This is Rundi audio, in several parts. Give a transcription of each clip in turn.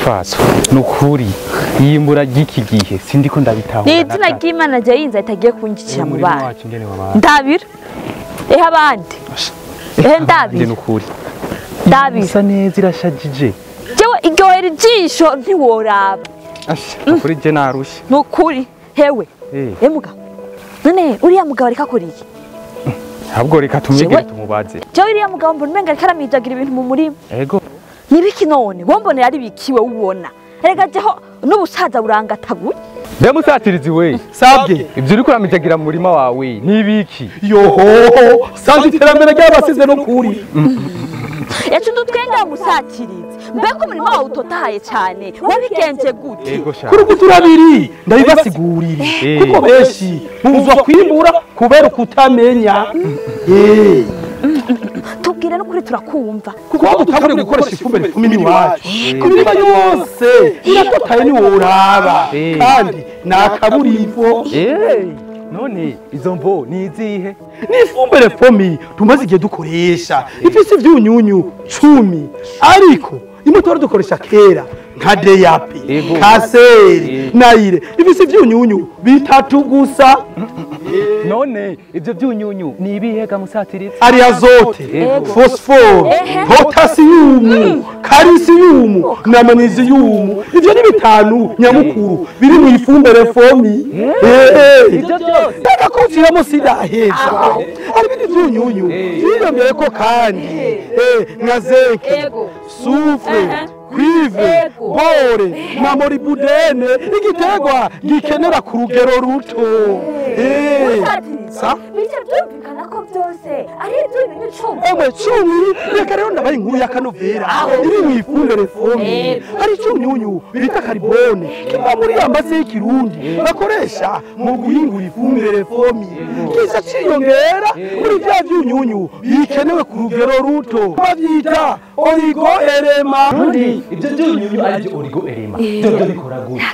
Mupfaso nukuri yimbura ry'iki gihe sindiko ndabitahura. Ni izina ry'Imana je yinza itagiye kunjikira mu bana. Ndabira. Abandi. Ndabira. Nukuri. Ndabira. Isa neza irashajije. Jewe iryohera ijisho ntiworaba. Kuri je narusha. Nukuri hewe. Mugabo. None uriya mugabo ariko akora iki? Habwo reka tumwegere tumubaze. Jewe uriya mugabo mbona umenga ariko aramijagira ibintu mu murima. Ego. Nibiki none wombonera ari bikiwe ubona. Erega jeho n'ubusaza burangataguye. Ndamusatirizi we. Sabye ibyo uri kuramijagira mu murima wawe nibiki? Yoho sanze iterambere ry'abasize no kuri. Yacu dutwenga musatirizi. Mbeko umurima wawe utotahaye cyane. Wabigenze gute? Kuri guturabiri ndabibasigurira. Kuko beshi buzwa kwimbura kubera kutamenya. Tubwire no kuri turakumva. Kuko utangure gukoresha ifumbire kumini wacu. Kumira yose iratotaye ni woraba. Kandi nakaburivo. None izo mvo ni izihe? Ni ifumbire fomi tumaze igihe dukoresha. Ifise ivyunyunyu 10 ariko imotora dukoresha kera nka DAP, Kaseri, Naire. Ifise ivyunyunyu bitatu gusa. None ivyo byunyunyu ni ibihega musatirizi? Ari azote, phosphore, potassium, calcium na magnesium. Ivyo ni bitanu nyamukuru biri mu ifumbire fomi. Ivyo byose Taka kuviramo sidaheza. Ari bindi vyunyunyu biyongeye ko kandi nka zinc, soufre, cuivre, bore, molybdène igiterwa gikenera ku rugero ruto. Sa bice byumvikana ko byose ari ibyunyunyu 10. Emwe 10 reka rero ndabaye inkuru ya kanovera iri mu ifumbire fomi. Hari icyunyunyu bita carbone kiba muri amase y'ikirundi bakoresha mu guhingura ifumbire fomi. Kiza ciyongera muri bya byunyunyu bikenewe ku rugero ruto babyita oligoelema. Ibyo byunyunyu ari byo oligoelema. Byo bikora gute?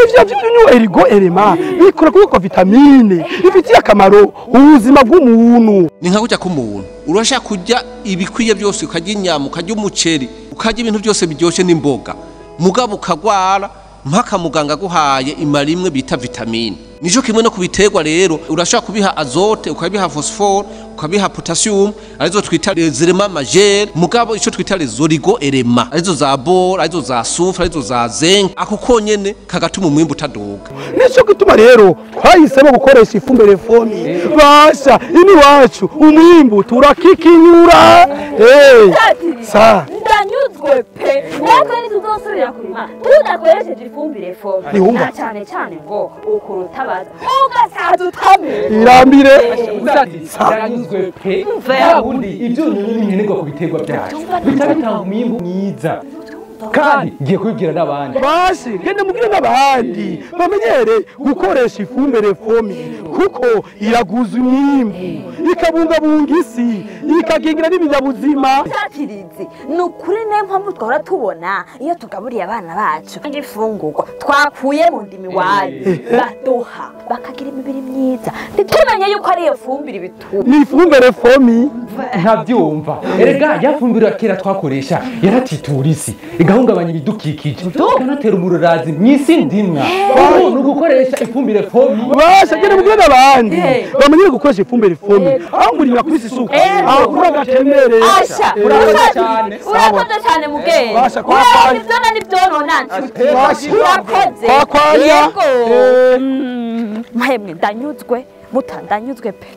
Ivyo byunyunyu oligoelema bikora kuko vitamine ifitiye akamaro ubuzima bw'umuntu. Ni nka kujya k'umuntu urashaka kujya ibikwiye byose ukajya inyama ukajya umuceri ukajya ibintu byose biryoshye n'imboga mugabo ukagwara mpaka muganga guhaye imara imwe bita vitamine. Nico kimwe no kubiterwa rero urashaka kubiha azote ukabiha phosphore ukabiha potassium arizo twita les éléments majeurs mugabo ico twita les oligoéléments arizo za bore arizo za soufre arizo za zinc ako konyene kagatuma umwimbu utaduga. Nico gituma rero twahisemo gukoresha ifumbire fomi. Basha ini wacu umwimbu turakikinyura. Sa Ndanyuzwe pe. Nako ni tuzosubira kurima. Tudakoresheje ifumbire fomi. Cyane cyane ngo ukurutabaza. Ugasaza utame. irambire Yaranyuzwe pe. Ubundi ibyunyunyu nkenerwa ku biterwa byacu. Bitanga umwimbu mwiza. Kandi ngiye kubibwira n'abandi. Bashi gende mubwire n'abandi bamenyere gukoresha ifumbire fomi kuko iraguza umwimbu ikabungabunga isi ikagengira n'ibinyabuzima. Satirizi nukuri ne mpamvu twara tubona iyo tugaburiye abana bacu ngifungurwa twakuye mu ndimi wayo badoha bakagira imibiri myiza ntitumenye yuko ari iyo fumbire bitu. Ni ifumbire fomi Ntabyumva. Erega yafumbira kera twakoresha yaratitura isi igahungabanya ibidukikije. Kanatera umururazi mwisi ndimwa. No gukoresha ifumbire fomi. Basha gende mubwire n'abandi bamenyere gukoresha ifumbire fomi aho murira kwisi suka aho kuragatemere. Asha urakoze cyane. Urakoze cyane mugenge. Basha kwa Ivyona n'ivyono nanti. Urakoze. Yego. Mahemwe ndanyuzwe mutandanyuzwe pe.